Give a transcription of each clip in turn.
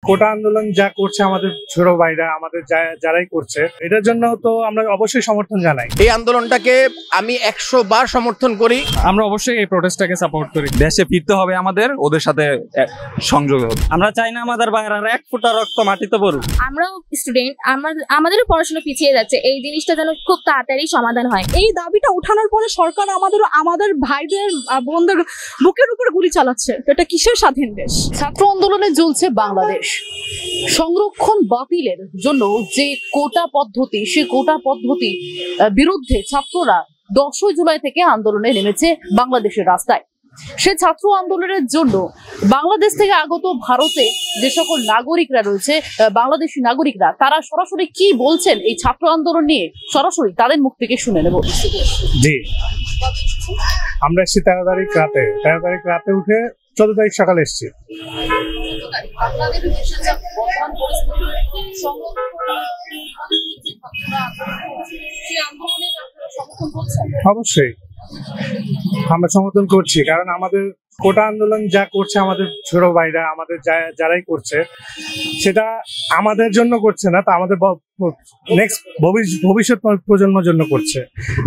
কোটা আন্দোলন যা করছে আমাদের ছোট ভাইরা, আমাদের যারাই করছে, এটার জন্য তো আমরা অবশ্যই সমর্থন জানাই। এই আন্দোলনটাকে আমি 100 বার সমর্থন করি। আমরা অবশ্যই এই প্রোটেস্টটাকে সাপোর্ট করি। দেশে ফিরতে হবে, আমাদের ওদের সাথে সংযোগ হবে। আমরা চাই না আমাদের ভাইরা এক ফোঁটা রক্ত মাটিতে পড়ুক। আমরাও স্টুডেন্ট, আমাদেরও পড়াশোনা পিছিয়ে যাচ্ছে, এই জিনিসটা যেন খুব তাড়াতাড়ি সমাধান হয়। এই দাবিটা ওঠানোর পরে সরকার আমাদের ভাইদের বোনদের বুকের উপর গুলি চালাচ্ছে। এটা কিসের স্বাধীন দেশ? ছাত্র আন্দোলনে জ্বলছে বাংলাদেশ। সংরক্ষণ বাতিলের জন্য যে কোটা পদ্ধতি, সে কোটা পদ্ধতি বিরুদ্ধে ছাত্ররা 10 জুলাই থেকে আন্দোলনে নেমেছে বাংলাদেশের রাস্তায়। সে ছাত্র আন্দোলনের জন্য বাংলাদেশ থেকে আগত ভারতে যে সকল নাগরিকরা রয়েছে, বাংলাদেশি নাগরিকরা, তারা সরাসরি কি বলছেন এই ছাত্র আন্দোলন নিয়ে, সরাসরি তাদের মুখ থেকে শুনে নেব। জি, আমরা এসেছি 13 তারিখ রাতে উঠে 14 তারিখ সকালে এসেছি। অবশ্যই আমরা সমর্থন করছি, কারণ আমাদের কোটা আন্দোলন যা করছে আমাদের ছোট ভাইরা, আমাদের যারাই করছে, সেটা আমাদের জন্য করছে না, তা আমাদের নেক্সট ভবিষ্যৎ প্রজন্মের জন্য করছে।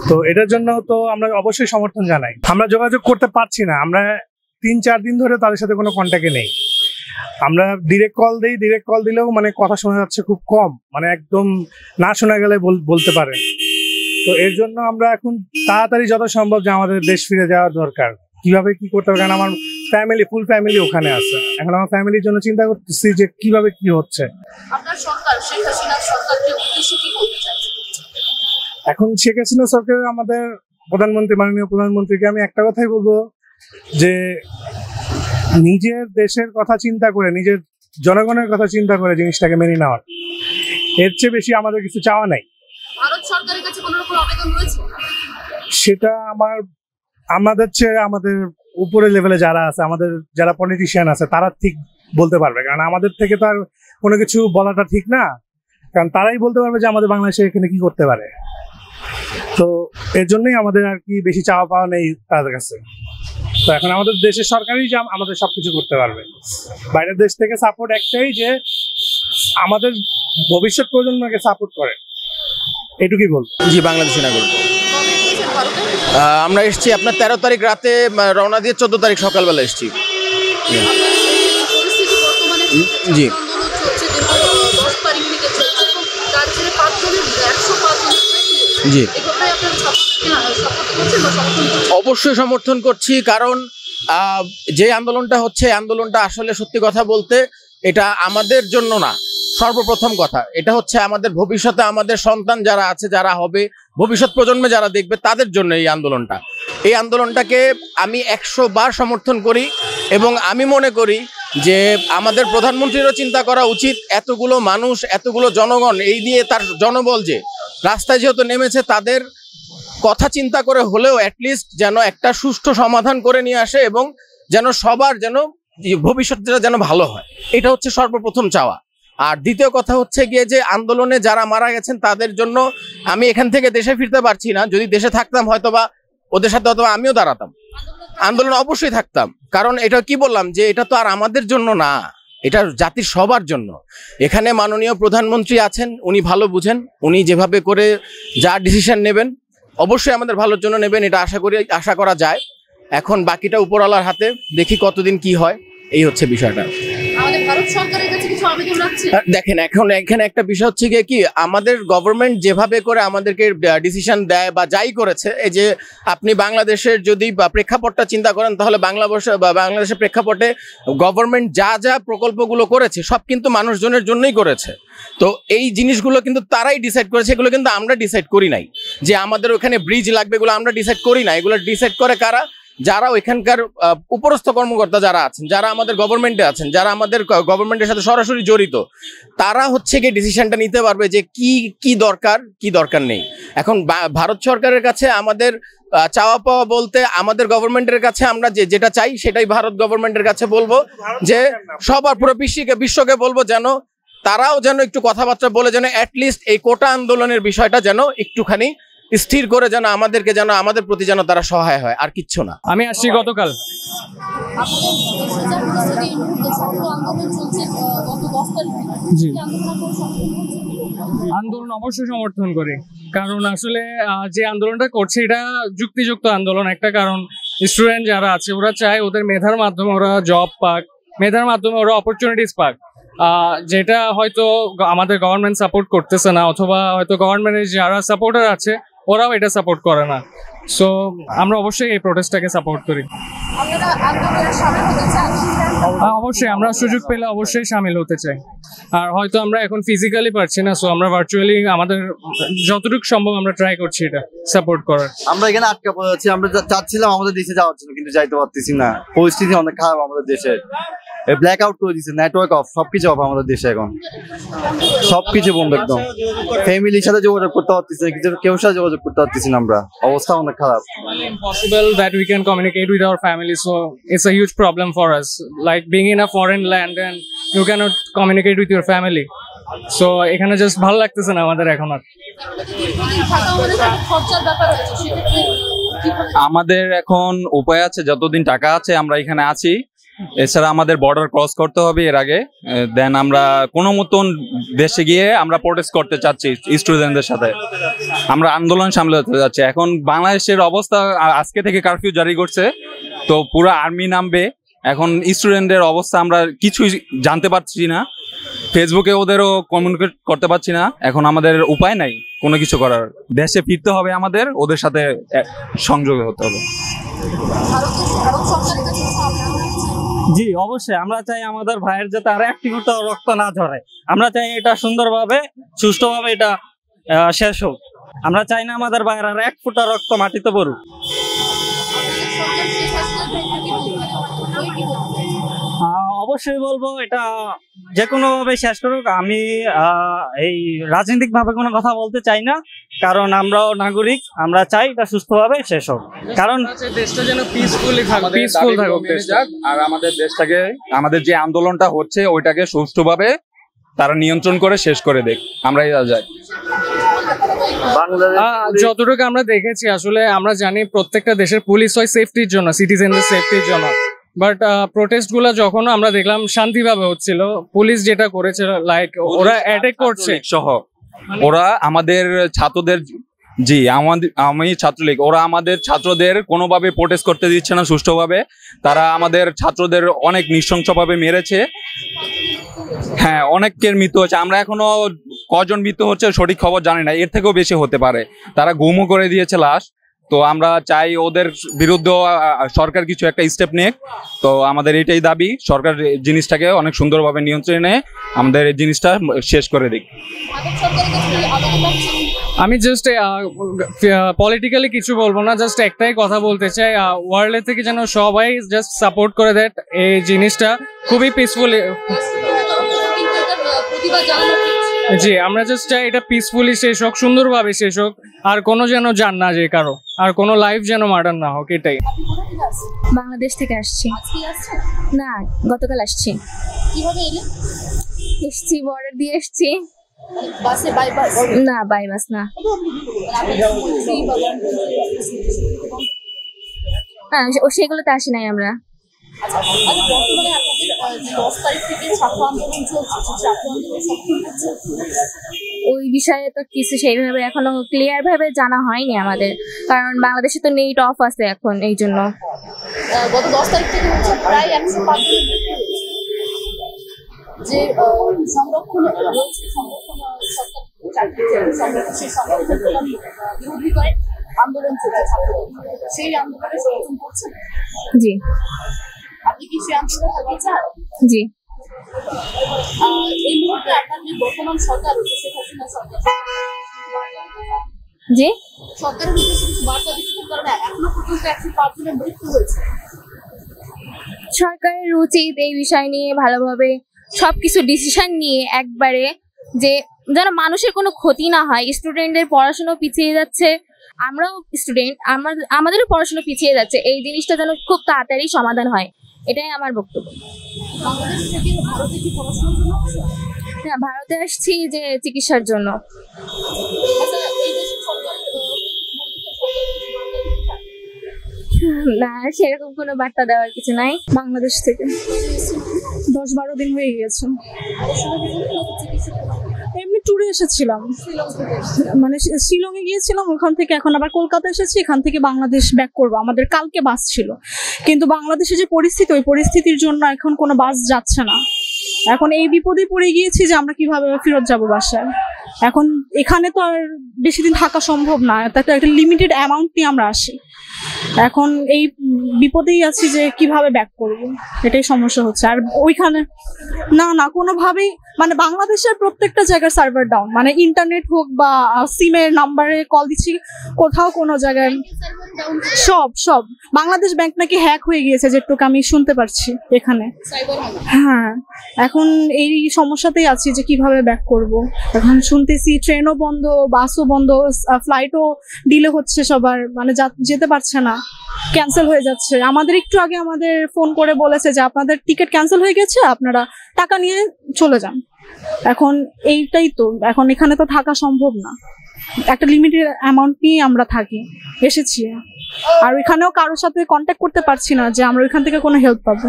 তো এটার জন্য তো আমরা অবশ্যই সমর্থন জানাই। আমরা যোগাযোগ করতে পারছি না, আমরা 3-4 দিন ধরে তাদের সাথে কোনো কন্ট্যাক্টে নেই। আমরা ডিরেক্ট কল দিলেও মানে কথা শোনা যাচ্ছে খুব কম, মানে একদম না শোনা গেলে বলতে পারে। তো এর জন্য আমরা এখন তাড়াতাড়ি যত সম্ভব যে আমাদের দেশ ফিরে যাওয়ার দরকার। কিভাবে কি করতে হবে, কারণ আমার ফুল ফ্যামিলি ওখানে আছে। এখন আমার ফ্যামিলির জন্য চিন্তা করতেছি যে কিভাবে কি হচ্ছে। এখন শেখ হাসিনা সরকারের আমাদের মাননীয় প্রধানমন্ত্রীকে আমি একটা কথাই বলবো যে নিজের দেশের কথা চিন্তা করে, নিজের জনগণের কথা চিন্তা করে জিনিসটাকে মেনে নেওয়ার, এর চেয়ে বেশি আমাদের কিছু চাওয়া নাই। ভারত সরকারের কাছে কোনো রকম আবেদন রয়েছে? সেটা আমাদের চেয়ে আমাদের উপরে লেভেলে যারা আছে, আমাদের যারা পলিটিশিয়ান আছে, তারা ঠিক বলতে পারবে, কারণ আমাদের থেকে তো আর কোনো কিছু বলাটা ঠিক না, কারণ তারাই বলতে পারবে যে আমাদের বাংলাদেশে এখানে কি করতে পারে। তো এর জন্যই আমাদের আর কি বেশি চাওয়া পাওয়া নেই তাদের কাছে। তো এখন আমাদের দেশের সরকারই আমাদের সবকিছু করতে পারবে। বাইরের দেশ থেকে সাপোর্ট একটাই, যে আমাদের ভবিষ্যৎ প্রজন্মকে সাপোর্ট করে, এটুকুই বলবো। জি, বাংলাদেশি নাগরিক। আমরা এসেছি আপনার 13 তারিখ রাতে রওনা দিয়ে 14 তারিখ সকালবেলা এসেছি। জি, জি, অবশ্যই সমর্থন করছি, কারণ যে আন্দোলনটা হচ্ছে, আন্দোলনটা আসলে সত্যি কথা বলতে এটা আমাদের জন্য না। সর্বপ্রথম কথা, এটা হচ্ছে আমাদের ভবিষ্যতে আমাদের সন্তান যারা আছে, যারা হবে, ভবিষ্যৎ প্রজন্মে যারা দেখবে, তাদের জন্য এই আন্দোলনটা। এই আন্দোলনটাকে আমি 100 বার সমর্থন করি, এবং আমি মনে করি যে আমাদের প্রধানমন্ত্রীরও চিন্তা করা উচিত। এতগুলো মানুষ, এতগুলো জনগণ, এই নিয়ে তার জনবল যে রাস্তায় যেহেতু নেমেছে, তাদের কথা চিন্তা করে হলেও অ্যাটলিস্ট যেন একটা সুষ্ঠু সমাধান করে নিয়ে আসে, এবং যেন সবার যেন ভবিষ্যৎটা যেন ভালো হয়, এটা হচ্ছে সর্বপ্রথম চাওয়া। আর দ্বিতীয় কথা হচ্ছে গিয়ে যে আন্দোলনে যারা মারা গেছেন তাদের জন্য আমি এখান থেকে দেশে ফিরতে পারছি না। যদি দেশে থাকতাম হয়তোবা ওদের সাথে অথবা আমিও দাঁড়াতাম, আন্দোলনে অবশ্যই থাকতাম, কারণ এটা কি বললাম যে এটা তো আর আমাদের জন্য না, এটা জাতির সবার জন্য। এখানে মাননীয় প্রধানমন্ত্রী আছেন, উনি ভালো বুঝেন, উনি যেভাবে করে যা ডিসিশন নেবেন অবশ্যই আমাদের ভালোর জন্য নেবেন, এটা আশা করা যায়। এখন বাকিটা উপরওয়ালার হাতে, দেখি কতদিন কি হয়, এই হচ্ছে বিষয়টা। দেখেন, এখন এখানে একটা বিষয় হচ্ছে গিয়ে কি, আমাদের গভর্নমেন্ট যেভাবে করে আমাদেরকে ডিসিশন দেয় বা যাই করেছে, এই যে আপনি বাংলাদেশের যদি প্রেক্ষাপটটা চিন্তা করেন, তাহলে বাংলাদেশের প্রেক্ষাপটে গভর্নমেন্ট যা প্রকল্পগুলো করেছে সব কিন্তু মানুষজনের জন্যই করেছে। তো এই জিনিসগুলো কিন্তু তারাই ডিসাইড করেছে, এগুলো কিন্তু আমরা ডিসাইড করি নাই। যে আমাদের ওখানে ব্রিজ লাগবে, এগুলো আমরা ডিসাইড করি না, এগুলো ডিসাইড করে কারা? যারা ওইখানকার উপরস্থ কর্মকর্তা যারা আছেন, যারা আমাদের গভর্নমেন্টে আছেন, যারা আমাদের গভর্নমেন্টের সাথে সরাসরি জড়িত, তারা হচ্ছে গিয়ে ডিসিশনটা নিতে পারবে যে কি দরকার নেই। এখন ভারত সরকারের কাছে আমাদের চাওয়া পাওয়া বলতে, আমাদের গভর্নমেন্টের কাছে আমরা যেটা চাই সেটাই ভারত গভর্নমেন্টের কাছে বলবো, যে সবার পুরো বিশ্বকে বলবো যেন তারাও যেন একটু কথাবার্তা বলে যেন অ্যাটলিস্ট এই কোটা আন্দোলনের বিষয়টা যেন একটুখানি স্থির করে যেন আমাদেরকে যেন আমাদের প্রতি যেন তারা সহায় হয়, আর কিচ্ছু না। আমি আসছি গতকাল। জি, আন্দোলন অবশ্যই সমর্থন করি, কারণ আসলে যে আন্দোলনটা করছে এটা যুক্তিযুক্ত আন্দোলন। একটা কারণ স্টুডেন্ট যারা আছে ওরা চায় ওদের মেধার মাধ্যমে ওরা জব পাক, মেধার মাধ্যমে ওরা অপরচুনিটিস পাক, যেটা হয়তো আমাদের গভর্নমেন্ট সাপোর্ট করতেছে না, অথবা হয়তো গভর্নমেন্টের যারা সাপোর্টার আছে ওরাও এটা সাপোর্ট করে না। সো আমরা অবশ্যই এই প্রোটেস্টটাকে সাপোর্ট করি। অবশ্যই আমরা সুযোগ পেলে অবশ্যই সামিল হতে চাই, আর হয়তো আমরা এখন ফিজিক্যালি পারছি না, সো আমরা ভার্চুয়ালি আমাদের যতটুকু সম্ভব আমরা ট্রাই করছি এটা সাপোর্ট করার। আমরা এখানে আটকা পড়ে যাচ্ছি, আমরা চাচ্ছিলাম আমাদের দেশে যাওয়ার জন্য, কিন্তু যাইতে পারতেছি না। পরিস্থিতি অনেক খারাপ আমাদের দেশে, ব্ল্যাক আউট করে দিচ্ছে, নেটওয়ার্ক অফ, সবকিছু অফ আমাদের দেশে এখন, সবকিছু বন্ধ একদম। ফ্যামিলির সাথে যোগাযোগ করতে পারতেছি না, কেউ সাথে যোগাযোগ করতে পারতেছি না, আমরা অবস্থা অনেক খারাপ। Impossible that we can communicate with our family, so it's a huge problem for us, like being in a foreign land and you cannot communicate with your family, so এখানে জাস্ট ভালো লাগতেছে না আমাদের এখন আর। আমাদের এখন উপায় আছে, যতদিন টাকা আছে আমরা এখানে আছি, এছাড়া আমাদের বর্ডার ক্রস করতে হবে এর আগে, দেন আমরা কোনো মতন দেশে গিয়ে আমরা প্রোটেস্ট করতে চাচ্ছি স্টুডেন্টদের সাথে, আমরা আন্দোলন সামলাতে যাচ্ছি। এখন বাংলাদেশের অবস্থা, আজকে থেকে কারফিউ জারি করছে, তো পুরো আর্মি নামবে। এখন স্টুডেন্টদের অবস্থা আমরা কিছুই জানতে পারছি না, ফেসবুকে ওদেরও কমিউনিকেট করতে পারছি না। এখন আমাদের উপায় নাই কোনো কিছু করার, দেশে ফিরতে হবে আমাদের, ওদের সাথে সংযোগ হতে হবে। জি অবশ্যই, আমরা চাই আমাদের ভাইয়ের যাতে আর একটি ফোঁটা রক্ত না ঝরে, আমরা চাই এটা সুন্দরভাবে সুষ্ঠুভাবে এটা শেষ হোক। আমরা চাই না আমাদের ভাইয়ের আর এক ফোঁটা রক্ত মাটিতে পড়ুক। অবশ্যই বলবো এটা যে কোনো ভাবে শেষ করুক। আমি এই রাজনৈতিক ভাবে কোনো কথা বলতে চাই না, কারণ আমরাও নাগরিক, আমরা চাই এটা সুস্থভাবে শেষ হোক, কারণ দেশটা যেন পিসফুলি থাকুক, পিসফুল থাকুক আর আমাদের দেশটাকে, আমাদের যে আন্দোলনটা হচ্ছে ওইটাকে সুষ্ঠুভাবে তারা নিয়ন্ত্রণ করে শেষ করে দেখ, আমরাই যাই। যতটুকু আমরা দেখেছি, আসলে আমরা জানি প্রত্যেকটা দেশের পুলিশ হয় সেফটির জন্য, সিটিজেনদের সেফটির জন্য, বাট প্রোটেস্ট গুলা যখন আমরা দেখলাম শান্তিভাবে হচ্ছিল, পুলিশ যেটা করেছে লাইক ওরা অ্যাটাক করছে সহ, ওরা আমাদের ছাত্রদের, জি আমি ছাত্রলীগ, ওরা আমাদের ছাত্রদের কোনোভাবে প্রোটেস্ট করতে দিচ্ছে না সুষ্ঠুভাবে, তারা আমাদের ছাত্রদের অনেক নৃশংসভাবে মেরেছে। হ্যাঁ, অনেকের মৃত্যু হচ্ছে, আমরা এখনো কজন মৃত্যু হচ্ছে সঠিক খবর জানি না, এর থেকেও বেশি হতে পারে। তারা গুমও করে দিয়েছে লাশ, তো আমরা চাই ওদের বিরুদ্ধে সরকার কিছু একটা স্টেপ নেক। তো আমাদের এটাই দাবি, সরকার জিনিসটাকে অনেক সুন্দরভাবে নিয়ন্ত্রণে আমাদের এই জিনিসটা শেষ করে দিক। আমি জাস্ট পলিটিক্যালি কিছু বলবো না, জাস্ট একটাই কথা বলতে চাই, ওয়ার্ল্ডের থেকে যেন সবাই জাস্ট সাপোর্ট করে দেয় এই জিনিসটা, খুবই পিসফুলি। জি, আমরা জাস্ট চাই এটা পিসফুলি শেষ হোক, সুন্দরভাবে শেষ হোক, আর কোনো যেন জান না যে কারো, আর কোনো লাইফ যেন মার্ডার না হোক, এটাই। বাংলাদেশ থেকে আসছি। না, গতকাল আসছি। কিভাবে এলে? এসছি বর্ডার দিয়ে এসছি। বাসে, বাই বাস? না, বাই বাস না। হ্যাঁ, সেগুলোতে আসি নাই আমরা। বর্তমানে আপনাদের 10 তারিখ থেকে ছাত্র আন্দোলন চলছে, ওই বিষয়ে তো কিছু সেইভাবে এখনো ক্লিয়ার ভাবে জানা হয়নি আমাদের, কারণ বাংলাদেশে তো নেট অফ আছে এখন, এই জন্য। গত 10 তারিখ থেকে হচ্ছে প্রায় 105 যে সংরক্ষণ রয়েছে, সংরক্ষণ সরকার বিরোধী করে আন্দোলন চলছে ছাত্রদের, সেই আন্দোলনে সমর্থন করছেন? জি। আপনি কি সেই আন্দোলন করতে চান? জি। এই মুহূর্তে আপনাদের বর্তমান সরকার হচ্ছে শেখ হাসিনা সরকার, জি, সরকারের উদ্দেশ্যে কিছু বার্তা দিচ্ছেন, কারণ এখনো পর্যন্ত 105 জনের মৃত্যু হয়েছে। সরকারের উচিত এই বিষয় নিয়ে ভালোভাবে সবকিছু ডিসিশন নিয়ে একবারে, যে যেন মানুষের কোনো ক্ষতি না হয়। স্টুডেন্টদের পড়াশোনা পিছিয়ে যাচ্ছে, আমরাও স্টুডেন্ট, আমাদেরও পড়াশোনা পিছিয়ে যাচ্ছে, এই জিনিসটা যেন খুব তাড়াতাড়ি সমাধান হয়, এটাই আমার বক্তব্য। বাংলাদেশ থেকে ভারতে কি পড়াশোনার জন্য আসছে? হ্যাঁ, ভারতে আসছি যে চিকিৎসার জন্য। আচ্ছা, এই দেশের সরকার না, সেরকম কোনো বার্তা দেওয়ার কিছু নাই। বাংলাদেশ থেকে 10-12 দিন হয়ে গিয়েছে। এমনি ট্যুরে এসেছিলাম, মানে শিলংয়ে গিয়েছিলাম, ওখান থেকে এখন আবার কলকাতা এসেছি, এখান থেকে বাংলাদেশ ব্যাক করবো। আমাদের কালকে বাস ছিল, কিন্তু বাংলাদেশে যে পরিস্থিতি, ওই পরিস্থিতির জন্য এখন কোনো বাস যাচ্ছে না। এখন এই বিপদে পড়ে গিয়েছি যে আমরা কিভাবে ফেরত যাব বাসায়। এখন এখানে তো আর বেশি দিন থাকা সম্ভব না, তাতে একটা লিমিটেড অ্যামাউন্ট নিয়ে আমরা আসি। এখন এই বিপদেই আছি যে কিভাবে ব্যাক করব, এটাই সমস্যা হচ্ছে। আর ওইখানে না কোনোভাবেই, মানে বাংলাদেশের প্রত্যেকটা জায়গার সার্ভার ডাউন, মানে ইন্টারনেট হোক বা সিমের নাম্বারে কল দিচ্ছি, কোথাও কোনো জায়গায় সব বাংলাদেশ ব্যাংক নাকি হ্যাক হয়ে গিয়েছে, যেটুকু আমি শুনতে পারছি এখানে। হ্যাঁ, এখন এই সমস্যাতেই আছি যে কিভাবে ব্যাক করব। এখন শুনতেছি ট্রেনও বন্ধ, বাসও বন্ধ, ফ্লাইটও ডিলে হচ্ছে সবার, মানে যেতে পারছে না, ক্যান্সেল হয়ে যাচ্ছে। আমাদের একটু আগে আমাদের ফোন করে বলেছে যে আপনাদের টিকিট ক্যান্সেল হয়ে গেছে, আপনারা টাকা নিয়ে চলে যান। এখন এইটাই তো, এখন এখানে তো থাকা সম্ভব না, একটা লিমিটেড অ্যামাউন্ট নিয়ে আমরা থাকি, এসেছি। আর ওইখানেও কারোর সাথে কন্ট্যাক্ট করতে পারছি না যে আমরা ওইখান থেকে কোনো হেল্প পাবো।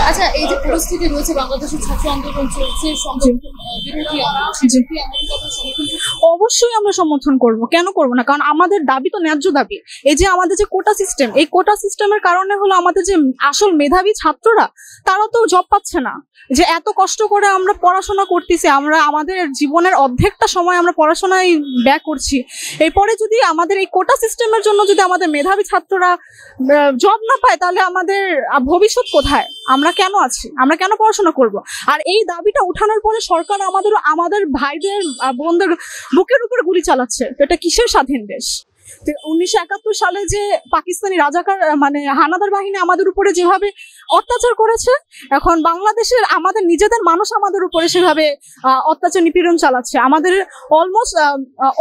আচ্ছা, এই যে পরিস্থিতি রয়েছে, বাংলাদেশের ছাত্র আন্দোলন চলছে, অবশ্যই আমরা সমর্থন করব, কেন করব না? কারণ আমাদের দাবি তো ন্যায্য দাবি। এই যে আমাদের যে কোটা সিস্টেম, এই কোটা সিস্টেমের কারণে হলো আমাদের যে আসল মেধাবী ছাত্ররা, তারা তো জব পাচ্ছে না। যে এত কষ্ট করে আমরা পড়াশোনা করতেছি, আমরা আমাদের জীবনের অর্ধেকটা সময় আমরা পড়াশোনায় ব্যয় করছি, এরপরে যদি আমাদের এই কোটা সিস্টেমের জন্য যদি আমাদের মেধাবী ছাত্ররা জব না পায়, তাহলে আমাদের ভবিষ্যৎ কোথায়? আমরা কেন আছি? আমরা কেন পড়াশোনা করব? আর এই দাবিটা উঠানোর পরে সরকার আমাদের ভাইদের বোনদের বুকের উপরে গুলি চালাচ্ছে। তো এটা কিসের স্বাধীন দেশ? 1971 সালে যে পাকিস্তানি রাজাকার, মানে হানাদার বাহিনী আমাদের উপরে যেভাবে অত্যাচার করেছে, এখন বাংলাদেশের আমাদের নিজেদের মানুষ আমাদের উপরে সেভাবে অত্যাচার নিপীড়ন চালাচ্ছে। আমাদের অলমোস্ট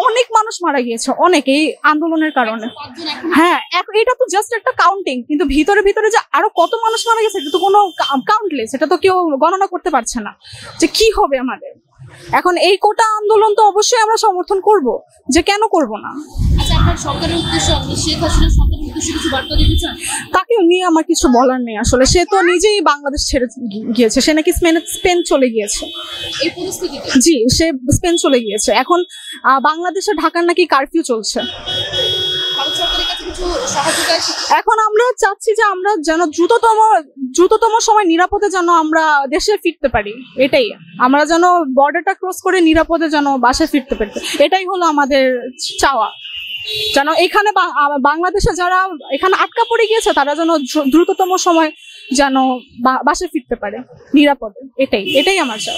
অনেক মানুষ মারা গিয়েছে, অনেক, এই আন্দোলনের কারণে। হ্যাঁ, এটা তো জাস্ট একটা কাউন্টিং, কিন্তু ভিতরে ভিতরে যে আরো কত মানুষ মারা গেছে, এটা তো কোনো কাউন্টলেস, এটা তো কেউ গণনা করতে পারছে না যে কি হবে আমাদের। এখন এই কোটা আন্দোলন তো অবশ্যই আমরা সমর্থন করব, যে কেন করব না। আচ্ছা, আপনার সরকারের উদ্দেশ্যে, আপনি শেখ হাসিনার সরকারের উদ্দেশ্যে কিছু বার্তা দিতে চান? তাকে নিয়ে আমার কিছু বলার নেই আসলে। সে তো নিজেই বাংলাদেশ ছেড়ে গিয়েছে, সে নাকি স্পেন চলে গিয়েছে। এই পরিস্থিতিতে জি, সে স্পেন চলে গিয়েছে। এখন বাংলাদেশে ঢাকার নাকি কারফিউ চলছে। ভারত সরকারের কাছে কিছু সহযোগিতা। এখন আমরা চাচ্ছি যে আমরা যেন দ্রুততম সময় নিরাপদে যেন আমরা দেশে ফিরতে পারি, এটাই। আমরা যেন বর্ডারটা ক্রস করে নিরাপদে যেন বাসায় ফিরতে পারি, এটাই হলো আমাদের চাওয়া। যেন এখানে বাংলাদেশে যারা এখানে আটকা পড়ে গিয়েছে, তারা যেন দ্রুততম সময় যেন বাসায় ফিরতে পারে নিরাপদে, এটাই আমার চাওয়া।